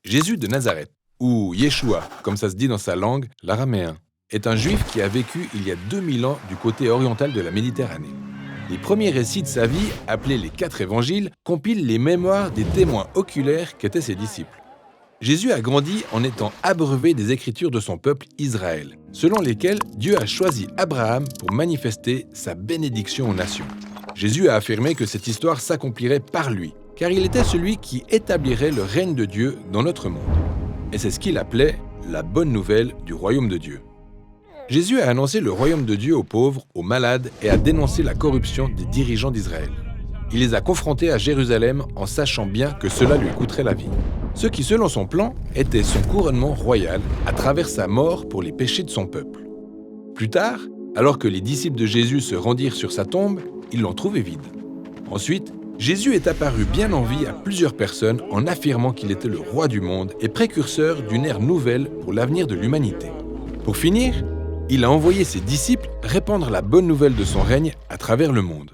Jésus de Nazareth, ou Yeshua, comme ça se dit dans sa langue, l'araméen, est un juif qui a vécu il y a 2000 ans du côté oriental de la Méditerranée. Les premiers récits de sa vie, appelés les 4 évangiles, compilent les mémoires des témoins oculaires qu'étaient ses disciples. Jésus a grandi en étant abreuvé des écritures de son peuple Israël, selon lesquelles Dieu a choisi Abraham pour manifester sa bénédiction aux nations. Jésus a affirmé que cette histoire s'accomplirait par lui, car il était celui qui établirait le règne de Dieu dans notre monde. Et c'est ce qu'il appelait la bonne nouvelle du royaume de Dieu. Jésus a annoncé le royaume de Dieu aux pauvres, aux malades et a dénoncé la corruption des dirigeants d'Israël. Il les a confrontés à Jérusalem en sachant bien que cela lui coûterait la vie. Ce qui, selon son plan, était son couronnement royal à travers sa mort pour les péchés de son peuple. Plus tard, alors que les disciples de Jésus se rendirent sur sa tombe, ils l'ont trouvé vide. Ensuite, Jésus est apparu bien en vie à plusieurs personnes en affirmant qu'il était le roi du monde et précurseur d'une ère nouvelle pour l'avenir de l'humanité. Pour finir, il a envoyé ses disciples répandre la bonne nouvelle de son règne à travers le monde.